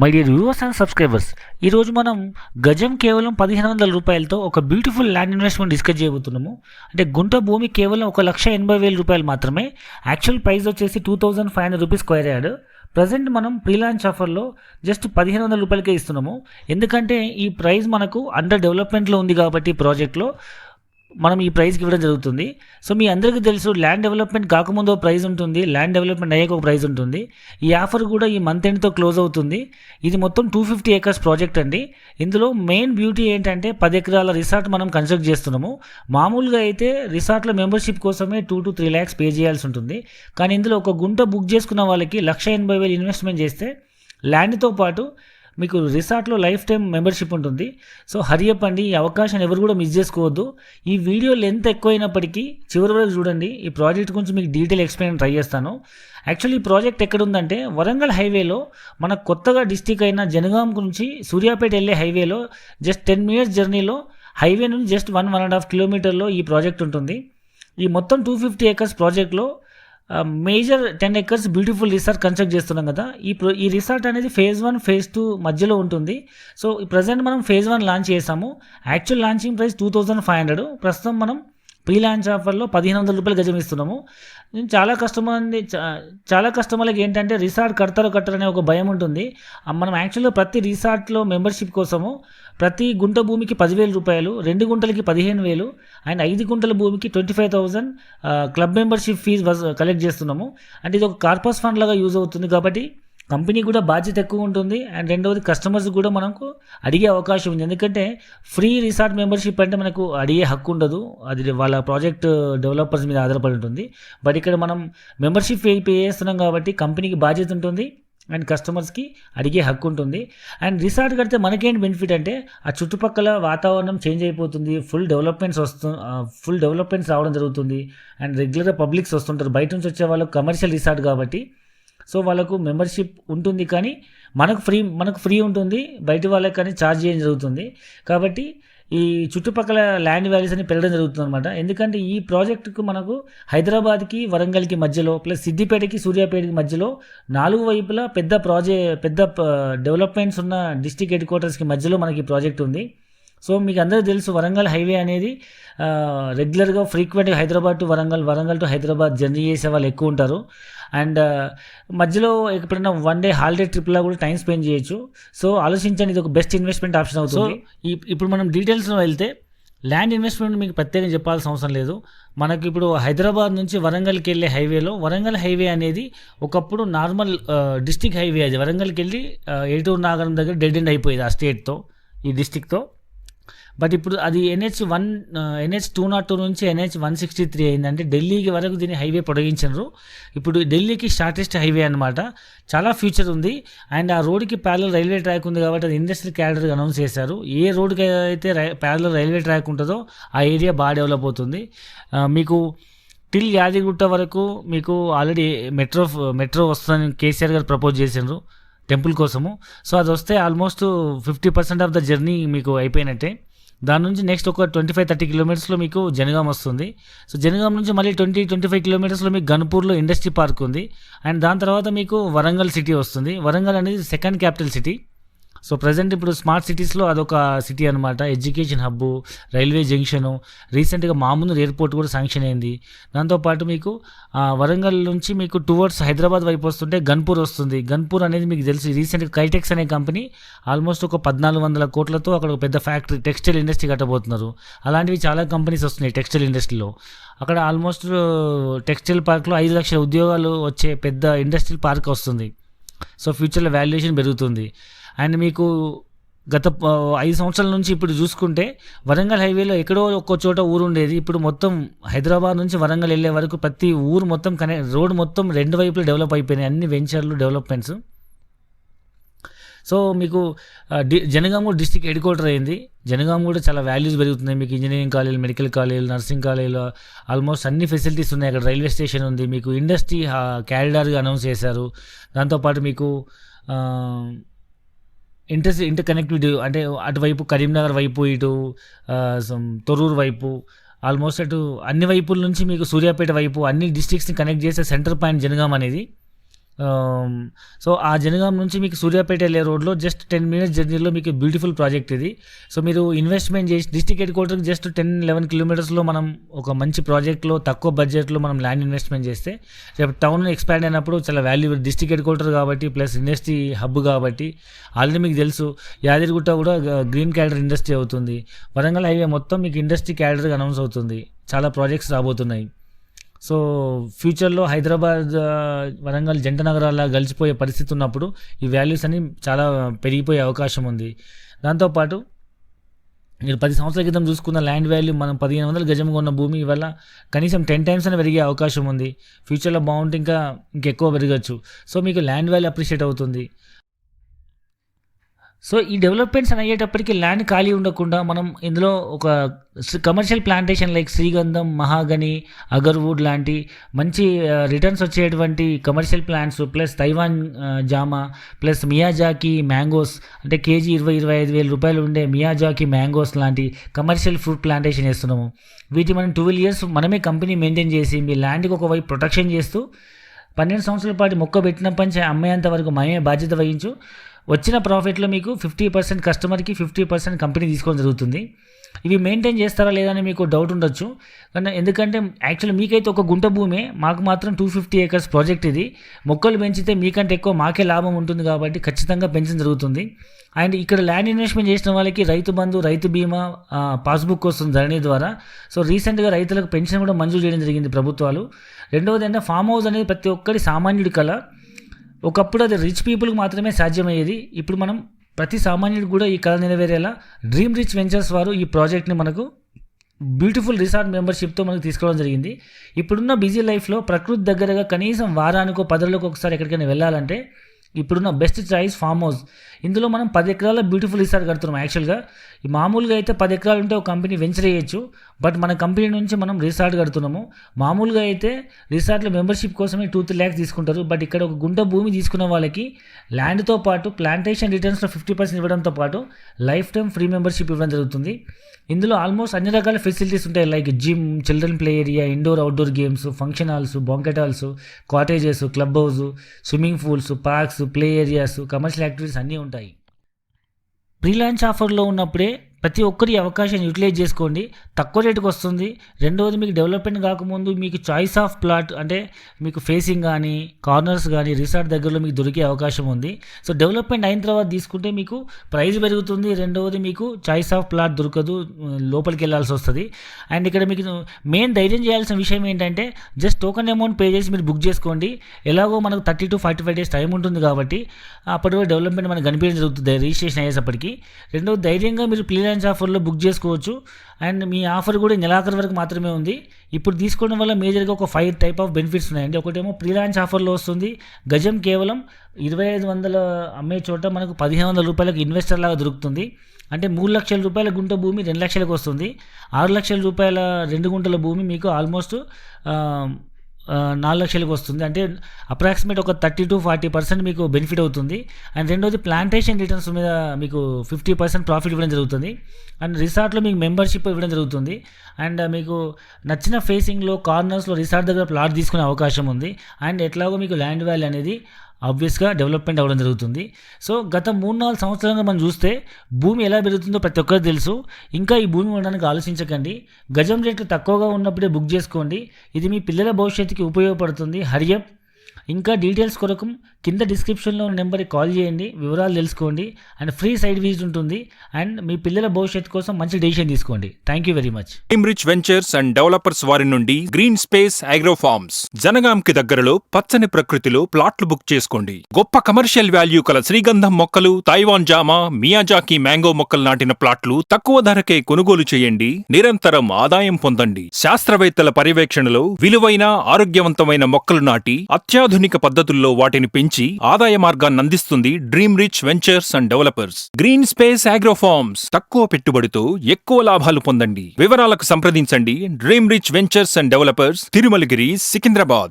My dear viewers and subscribers, ఈరోజు మనం గజం కేవలం 1500 రూపాయలతో ఒక బ్యూటిఫుల్ ల్యాండ్ ఇన్వెస్ట్మెంట్ డిస్కస్ చేయబోతున్నాము. అంటే గుంట భూమి కేవలం 1,80,000 రూపాయలు మాత్రమే. యాక్చువల్ ప్రైస్ వచ్చేసి 2500 రూపీస్ స్క్వేర్ యార్డ్. ప్రజెంట్ మనం ప్రీ లాంచ్ ఆఫర్లో జస్ట్ 1500 రూపాయలకే ఇస్తున్నాము. ఎందుకంటే ఈ ప్రైస్ మనకు అండర్ డెవలప్మెంట్లో ఉంది కాబట్టి ప్రాజెక్ట్లో మనం ఈ ప్రైస్కి ఇవ్వడం జరుగుతుంది. సో మీ అందరికీ తెలుసు, ల్యాండ్ డెవలప్మెంట్ కాకముందు ఒక ప్రైస్ ఉంటుంది, ల్యాండ్ డెవలప్మెంట్ అయ్యాక ఒక ప్రైస్ ఉంటుంది. ఈ ఆఫర్ కూడా ఈ మంత్ ఎండ్తో క్లోజ్ అవుతుంది. ఇది మొత్తం 250 ఏకర్స్ ప్రాజెక్ట్ అండి. ఇందులో మెయిన్ బ్యూటీ ఏంటంటే 10 ఎకరాల రిసార్ట్ మనం కన్స్ట్రక్ట్ చేస్తున్నాము. మామూలుగా అయితే రిసార్ట్లో మెంబర్షిప్ కోసమే 2 to 3 lakhs పే చేయాల్సి ఉంటుంది. కానీ ఇందులో ఒక గుంట బుక్ చేసుకున్న వాళ్ళకి 1,80,000 ఇన్వెస్ట్మెంట్ చేస్తే ల్యాండ్తో పాటు మీకు రిసార్ట్లో లైఫ్ టైం మెంబర్షిప్ ఉంటుంది. సో హరియప్ అండి, ఈ అవకాశాన్ని ఎవరు కూడా మిస్ చేసుకోవద్దు. ఈ వీడియో లెంత్ ఎక్కువైనప్పటికీ చివరి వరకు చూడండి. ఈ ప్రాజెక్ట్ గురించి మీకు డీటెయిల్ ఎక్స్ప్లెయిన్ ట్రై చేస్తాను. యాక్చువల్లీ ఈ ప్రాజెక్ట్ ఎక్కడుందంటే వరంగల్ హైవేలో, మన కొత్తగా డిస్టిక్ అయిన జనగాం నుంచి సూర్యాపేట వెళ్ళే హైవేలో జస్ట్ 10 minutes జర్నీలో, హైవే నుంచి జస్ట్ 1.5 kilometers ఈ ప్రాజెక్ట్ ఉంటుంది. ఈ మొత్తం 250 ఏకర్స్ ప్రాజెక్ట్లో major 10 acres beautiful resort construct చేస్తున్నాం కదా. ఈ రిసార్ట్ అనేది phase 1 phase 2 మధ్యలో ఉంటుంది. సో ప్రజెంట్ మనం phase 1 లాంచ్ చేసాము. Actual launching price 2500. ప్రస్తుతం మనం ప్రీ లాంచ్ ఆఫర్లో 1500 రూపాయలు గజం ఇస్తున్నాము. చాలా కస్టమర్లకి ఏంటంటే రిసార్ట్ కడతారో కట్టరనే ఒక భయం ఉంటుంది. మనం యాక్చువల్గా ప్రతి రిసార్ట్లో మెంబర్షిప్ కోసము ప్రతి గుంట భూమికి 10,000 రూపాయలు, 2 గుంటలకి 15,000 అండ్ 5 గుంటల భూమికి 25,000 క్లబ్ మెంబర్షిప్ ఫీజ్ కలెక్ట్ చేస్తున్నాము. అంటే ఇది ఒక కార్పస్ ఫండ్ లాగా యూజ్ అవుతుంది కాబట్టి కంపెనీ కూడా బాధ్యత ఎక్కువ ఉంటుంది. అండ్ రెండవది కస్టమర్స్ కూడా మనకు అడిగే అవకాశం ఉంది. ఎందుకంటే ఫ్రీ రిసార్ట్ మెంబర్షిప్ అంటే మనకు అడిగే హక్కు ఉండదు, అది వాళ్ళ ప్రాజెక్ట్ డెవలపర్స్ మీద ఆధారపడి ఉంటుంది. బట్ ఇక్కడ మనం మెంబర్షిప్ పే చేస్తున్నాం కాబట్టి కంపెనీకి బాధ్యత ఉంటుంది అండ్ కస్టమర్స్కి అడిగే హక్కు ఉంటుంది. అండ్ రిసార్ట్ కడితే మనకేంటి బెనిఫిట్ అంటే ఆ చుట్టుపక్కల వాతావరణం చేంజ్ అయిపోతుంది, ఫుల్ డెవలప్మెంట్స్ రావడం జరుగుతుంది. అండ్ రెగ్యులర్గా పబ్లిక్స్ వస్తుంటారు, బయట నుంచి వచ్చే వాళ్ళకు కమర్షియల్ రిసార్ట్ కాబట్టి సో వాళ్ళకు మెంబర్షిప్ ఉంటుంది, కానీ మనకు ఫ్రీ ఉంటుంది, బయట వాళ్ళకి కానీ ఛార్జ్ చేయడం జరుగుతుంది. కాబట్టి ఈ చుట్టుపక్కల ల్యాండ్ వాల్యూస్ అని పెరగడం జరుగుతుంది అనమాట. ఎందుకంటే ఈ ప్రాజెక్టుకు మనకు హైదరాబాద్కి వరంగల్కి మధ్యలో ప్లస్ సిద్దిపేటకి సూర్యాపేటకి మధ్యలో 4 వైపులా పెద్ద డెవలప్మెంట్స్ ఉన్న డిస్ట్రిక్ట్ హెడ్ క్వార్టర్స్కి మధ్యలో మనకి ఈ ప్రాజెక్ట్ ఉంది. సో మీకు అందరూ తెలుసు, వరంగల్ హైవే అనేది రెగ్యులర్గా ఫ్రీక్వెంట్గా Hyderabad to Warangal to Hyderabad journey చేసే వాళ్ళు ఎక్కువ ఉంటారు. అండ్ మధ్యలో ఎప్పుడైనా 1 day హాలిడే ట్రిప్లో కూడా టైం స్పెండ్ చేయొచ్చు. సో ఆలోచించండి, ఇది ఒక బెస్ట్ ఇన్వెస్ట్మెంట్ ఆప్షన్ అవుతుంది. ఇప్పుడు మనం డీటెయిల్స్లో వెళ్తే ల్యాండ్ ఇన్వెస్ట్మెంట్ మీకు ప్రత్యేకంగా చెప్పాల్సిన అవసరం లేదు. మనకి ఇప్పుడు హైదరాబాద్ నుంచి వరంగల్కి వెళ్ళే హైవేలో, వరంగల్ హైవే అనేది ఒకప్పుడు నార్మల్ డిస్టిక్ హైవే. అది వరంగల్కి వెళ్ళి ఏటూరు నాగరం దగ్గర డెడ్ ఎండ్ అయిపోయేది ఆ స్టేట్తో, ఈ డిస్టిక్తో. బట్ ఇప్పుడు అది NH 202 నుంచి NH 163 అయిందంటే ఢిల్లీకి వరకు దీన్ని హైవే పొడిగించారు. ఇప్పుడు ఢిల్లీకి షార్టెస్ట్ హైవే అనమాట. చాలా ఫ్యూచర్ ఉంది. అండ్ ఆ రోడ్కి ప్యారలల్ రైల్వే ట్రాక్ ఉంది కాబట్టి అది ఇండస్ట్రియల్ క్యారిడర్గా అనౌన్స్ చేశారు. ఏ రోడ్కి అయితే ప్యారలల్ రైల్వే ట్రాక్ ఉంటుందో ఆ ఏరియా బాగా డెవలప్ అవుతుంది. మీకు టిల్ యాదగిరిగుట్ట వరకు మీకు ఆల్రెడీ మెట్రో వస్తుందని కేసీఆర్ గారు ప్రపోజ్ చేశారు టెంపుల్ కోసము. సో అది వస్తే ఆల్మోస్ట్ 50% ఆఫ్ ద జర్నీ మీకు అయిపోయినట్టే. దాని నుంచి నెక్స్ట్ ఒక 25-30 kilometers మీకు జనగాం వస్తుంది. సో జనగాం నుంచి మళ్ళీ 20-25 kilometers మీకు గన్పూర్లో ఇండస్ట్రీ పార్క్ ఉంది. అండ్ దాని తర్వాత మీకు వరంగల్ సిటీ వస్తుంది. వరంగల్ అనేది second capital city. So present ఇప్పుడు స్మార్ట్ సిటీస్లో అదొక సిటీ అనమాట. ఎడ్యుకేషన్ హబ్బు, రైల్వే జంక్షను, రీసెంట్గా మామూలు ఎయిర్పోర్ట్ కూడా శాంక్షన్ అయింది. దాంతోపాటు మీకు వరంగల్ నుంచి మీకు టువర్డ్స్ హైదరాబాద్ వైపు వస్తుంటే గన్పూర్ వస్తుంది. గన్పూర్ అనేది మీకు తెలిసి రీసెంట్గా కైటెక్స్ అనే కంపెనీ ఆల్మోస్ట్ ఒక 1,400 కోట్లతో అక్కడ ఒక పెద్ద ఫ్యాక్టరీ, టెక్స్టైల్ ఇండస్ట్రీ కట్టబోతున్నారు. అలాంటివి చాలా కంపెనీస్ వస్తున్నాయి టెక్స్టైల్ ఇండస్ట్రీలో. అక్కడ ఆల్మోస్ట్ టెక్స్టైల్ పార్క్లో 5 లక్షల ఉద్యోగాలు వచ్చే పెద్ద ఇండస్ట్రియల్ పార్క్ వస్తుంది. సో ఫ్యూచర్లో వాల్యుయేషన్ పెరుగుతుంది. అండ్ మీకు గత 5 సంవత్సరాల నుంచి ఇప్పుడు చూసుకుంటే వరంగల్ హైవేలో ఎక్కడో ఒక్కో చోట ఊరు ఉండేది. ఇప్పుడు మొత్తం హైదరాబాద్ నుంచి వరంగల్ వెళ్ళే వరకు ప్రతి ఊరు మొత్తం రోడ్ మొత్తం 2 వైపులు డెవలప్ అయిపోయినాయి, అన్ని వెంచర్లు, డెవలప్మెంట్స్. సో మీకు జనగాం కూడా డిస్ట్రిక్ట్ హెడ్ క్వార్టర్ అయింది. జనగాం కూడా చాలా వాల్యూస్ పెరుగుతున్నాయి. మీకు engineering college, medical college, nursing college, almost అన్ని ఫెసిలిటీస్ ఉన్నాయి. అక్కడ రైల్వే స్టేషన్ ఉంది. మీకు ఇండస్ట్రీ క్యారిడార్గా అనౌన్స్ చేశారు. దాంతోపాటు మీకు ఇంటర్ కనెక్టివిటీ అంటే అటువైపు కరీంనగర్ వైపు, ఇటు తొర్రూరు వైపు, ఆల్మోస్ట్ అటు అన్ని వైపుల నుంచి మీకు సూర్యాపేట వైపు అన్ని డిస్ట్రిక్ట్స్ని కనెక్ట్ చేసే సెంటర్ పాయింట్ జనగాం అనేది. సో ఆ జనగాం నుంచి మీకు సూర్యాపేట వెళ్ళే రోడ్లో జస్ట్ 10 మినిట్స్ జర్నీలో మీకు బ్యూటిఫుల్ ప్రాజెక్ట్ ఇది. సో మీరు ఇన్వెస్ట్మెంట్ చేసి డిస్ట్రిక్ట్ హెడ్ క్వార్టర్కి జస్ట్ 10-11 కిలోమీటర్స్లో మనం ఒక మంచి ప్రాజెక్ట్లో తక్కువ బడ్జెట్లో మనం ల్యాండ్ ఇన్వెస్ట్మెంట్ చేస్తే రేపు టౌన్ ఎక్స్పాండ్ అయినప్పుడు చాలా వాల్యూ. డిస్ట్రిక్ట్ హెడ్ క్వార్టర్ కాబట్టి ప్లస్ ఇండస్ట్రీ హబ్ కాబట్టి ఆల్రెడీ మీకు తెలుసు యాదగిరిగుట్ట కూడా గ్రీన్ క్యాడర్ ఇండస్ట్రీ అవుతుంది. వరంగల్ హైవే మొత్తం మీకు ఇండస్ట్రీ క్యాడర్గా అనౌన్స్ అవుతుంది. చాలా ప్రాజెక్ట్స్ రాబోతున్నాయి. సో ఫ్యూచర్లో హైదరాబాద్ వరంగల్ జంట నగరాల్లో కలిసిపోయే పరిస్థితి ఉన్నప్పుడు ఈ వాల్యూస్ అన్ని చాలా పెరిగిపోయే అవకాశం ఉంది. దాంతోపాటు మీరు 10 సంవత్సరాల క్రితం చూసుకున్న ల్యాండ్ వాల్యూ మనం 1500 గజం కొన్న భూమి వల్ల కనీసం 10 టైమ్స్ అని పెరిగే అవకాశం ఉంది. ఫ్యూచర్లో బాగుంటే ఇంకెక్కువ పెరగచ్చు. సో మీకు ల్యాండ్ వాల్యూ అప్రిషియేట్ అవుతుంది. సో ఈ డెవలప్మెంట్స్ అని అయ్యేటప్పటికి ల్యాండ్ ఖాళీ ఉండకుండా మనం ఇందులో ఒక కమర్షియల్ ప్లాంటేషన్ లైక్ శ్రీగంధం, మహాగని, అగర్వుడ్ లాంటి మంచి రిటర్న్స్ వచ్చేటువంటి కమర్షియల్ ప్లాంట్స్ ప్లస్ తైవాన్ జామా ప్లస్ మియాజాకి మ్యాంగోస్ అంటే కేజీ 20-25 వేల రూపాయలు ఉండే మియాజాకి మ్యాంగోస్ లాంటి కమర్షియల్ ఫ్రూట్ ప్లాంటేషన్ చేస్తున్నాము. వీటి మనం 12 years మనమే కంపెనీ మెయింటైన్ చేసి మీ ల్యాండ్కి ఒకవైపు ప్రొటెక్షన్ చేస్తూ 12 సంవత్సరాల పాటు మొక్క పెట్టినప్పటి నుంచి అమ్మేంత వరకు మనమే బాధ్యత వహించు. వచ్చిన ప్రాఫిట్లో మీకు 50% కస్టమర్కి 50% కంపెనీ తీసుకోవడం జరుగుతుంది. ఇవి మెయింటైన్ చేస్తారా లేదా అని మీకు డౌట్ ఉండొచ్చు. కానీ ఎందుకంటే యాక్చువల్లీ మీకైతే ఒక గుంట భూమే, మాకు మాత్రం 250 acres ప్రాజెక్ట్ ఇది. మొక్కలు పెంచితే మీకంటే ఎక్కువ మాకే లాభం ఉంటుంది కాబట్టి ఖచ్చితంగా పెంచడం జరుగుతుంది. అండ్ ఇక్కడ ల్యాండ్ ఇన్వెస్ట్మెంట్ చేసిన వాళ్ళకి రైతు బంధు, రైతు బీమా, పాస్బుక్ వస్తుంది ధరణి ద్వారా. సో రీసెంట్గా రైతులకు పెన్షన్ కూడా మంజూరు చేయడం జరిగింది ప్రభుత్వాలు. రెండవది అంటే ఫామ్ హౌస్ అనేది ప్రతి ఒక్కరి సామాన్యుడి కళ. ఒకప్పుడు అది రిచ్ పీపుల్కి మాత్రమే సాధ్యమయ్యేది. ఇప్పుడు మనం ప్రతి సామాన్యుడికి కూడా ఈ కళ నెరవేరేలా డ్రీమ్ రిచ్ వెంచర్స్ వారు ఈ ప్రాజెక్ట్ని మనకు బ్యూటిఫుల్ రిసార్ట్ మెంబర్షిప్తో మనకు తీసుకోవడం జరిగింది. ఇప్పుడున్న బిజీ లైఫ్లో ప్రకృతి దగ్గరగా కనీసం వారానికో 10 రోజులకు ఒకసారి ఎక్కడికైనా వెళ్ళాలంటే ఇప్పుడున్న బెస్ట్ చాయిస్ ఫామ్ హౌస్. ఇందులో మనం 10 ఎకరాల బ్యూటిఫుల్ రిసార్ట్ కడుతున్నాం. యాక్చువల్గా ఈ మామూలుగా అయితే 10 ఎకరాలు ఉంటే ఒక కంపెనీ వెంచర్ చేయొచ్చు, బట్ మన కంపెనీ నుంచి మనం రిసార్ట్ కడుతున్నాము. మామూలుగా అయితే రిసార్ట్లో మెంబర్షిప్ కోసమే 2-3 lakhs తీసుకుంటారు. బట్ ఇక్కడ ఒక గుంట భూమి తీసుకున్న వాళ్ళకి ల్యాండ్తో పాటు ప్లాంటేషన్ రిటర్న్స్లో 50% ఇవ్వడంతో పాటు లైఫ్ టైం ఫ్రీ మెంబర్షిప్ ఇవ్వడం జరుగుతుంది. ఇందులో ఆల్మోస్ట్ అన్ని రకాల ఫెసిలిటీస్ ఉంటాయి like gym, children play area, indoor outdoor games, function halls, banquet halls, cottages, club house, swimming pools, parks, play areas, commercial activities అన్నీ ఉంటాయి. ప్రీ లాంచ్ ఆఫర్లో ఉన్నప్పుడే ప్రతి ఒక్కరి అవకాశాన్ని యూటిలైజ్ చేసుకోండి. తక్కువ రేటుకి వస్తుంది. రెండవది మీకు డెవలప్మెంట్ కాకముందు మీకు చాయిస్ ఆఫ్ ప్లాట్ అంటే మీకు ఫేసింగ్ కానీ కార్నర్స్ కానీ రిసార్ట్ దగ్గరలో మీకు దొరికే అవకాశం ఉంది. సో డెవలప్మెంట్ అయిన తర్వాత తీసుకుంటే మీకు ప్రైస్ పెరుగుతుంది. రెండవది మీకు చాయిస్ ఆఫ్ ప్లాట్ దొరకదు, లోపలికి వెళ్ళాల్సి వస్తుంది. అండ్ ఇక్కడ మీకు మెయిన్ ధైర్యం చేయాల్సిన విషయం ఏంటంటే జస్ట్ టోకన్ అమౌంట్ పే చేసి మీరు బుక్ చేసుకోండి. ఎలాగో మనకు 30 to 45 days టైం ఉంటుంది కాబట్టి అప్పటి వరకు డెవలప్మెంట్ మనకు కనిపించడం జరుగుతుంది రిజిస్ట్రేషన్ అయ్యేసప్పటికి. రెండవది ధైర్యంగా మీరు ప్రీ లాంచ్ ఆఫర్లో బుక్ చేసుకోవచ్చు. అండ్ మీ ఆఫర్ కూడా నెలాఖరు వరకు మాత్రమే ఉంది. ఇప్పుడు తీసుకోవడం వల్ల మేజర్గా ఒక 5 type ఆఫ్ బెనిఫిట్స్ ఉన్నాయండి. ఒకటేమో ప్రీ లాంచ్ ఆఫర్లో వస్తుంది. గజం కేవలం 2500 అమ్మే చోట మనకు 1500 రూపాయలకు ఇన్వెస్టర్ లాగా దొరుకుతుంది. అంటే 3 లక్షల రూపాయల గుంట భూమి 2 లక్షలకు వస్తుంది. 6 లక్షల రూపాయల 2 గుంటల భూమి మీకు ఆల్మోస్ట్ 4 లక్షలకు వస్తుంది. అంటే అప్రాక్సిమేట్ ఒక 30 to 40% మీకు బెనిఫిట్ అవుతుంది. అండ్ రెండోది ప్లాంటేషన్ రిటర్న్స్ మీద మీకు 50% ప్రాఫిట్ ఇవ్వడం జరుగుతుంది. అండ్ రిసార్ట్లో మీకు మెంబర్షిప్ ఇవ్వడం జరుగుతుంది. అండ్ మీకు నచ్చిన ఫేసింగ్లో కార్నర్స్లో రిసార్ట్ దగ్గర ప్లాట్ తీసుకునే అవకాశం ఉంది. అండ్ ఎట్లాగో మీకు ల్యాండ్ వాల్యూ అనేది ఆబ్వియస్గా డెవలప్మెంట్ అవ్వడం జరుగుతుంది. సో గత 3-4 సంవత్సరాలుగా మనం చూస్తే భూమి ఎలా పెరుగుతుందో ప్రతి ఒక్కరికి తెలుసు. ఇంకా ఈ భూమి ఉండడానికి ఆలోచించకండి. గజం రేట్లు తక్కువగా ఉన్నప్పుడే బుక్ చేసుకోండి. ఇది మీ పిల్లల భవిష్యత్తుకి ఉపయోగపడుతుంది. హరియప్. ఇంకా డీటెయిల్స్ కొరకు కింద డిస్క్రిప్షన్లో ఉన్న నెంబర్కి కాల్ చేయండి, వివరాలు తెలుసుకోండి. అండ్ ఫ్రీ సైట్ విజిట్ ఉంటుంది. అండ్ మీ పిల్లల భవిష్యత్తు కోసం మంచి డెసిషన్ తీసుకోండి. Thank you very much. Dream rich ventures and developers వారి నుండి గ్రీన్ స్పేస్ అగ్రో ఫార్మ్స్ జనగాంకి దగ్గరలో పచ్చని ప్రకృతిలో ప్లాట్లు బుక్ చేసుకోండి. గొప్ప కమర్షియల్ వాల్యూ కల శ్రీగంధం మొక్కలు, తైవాన్ జామా, మియాజాకి మ్యాంగో మొక్కలు నాటిన ప్లాట్లు తక్కువ ధరకే కొనుగోలు చేయండి. నిరంతరం ఆదాయం పొందండి. శాస్త్రవేత్తల పర్యవేక్షణలో విలువైన ఆరోగ్యవంతమైన మొక్కలు నాటి అత్యాధునిక పద్ధతుల్లో వాటిని పెంచి ఆదాయ మార్గాన్ని అందిస్తుంది dream rich ventures and developers. Green space agro farms తక్కువ పెట్టుబడితో ఎక్కువ లాభాలు పొందండి. వివరాలకు సంప్రదించండి dream rich ventures and developers, Tirumalagiri, Secunderabad.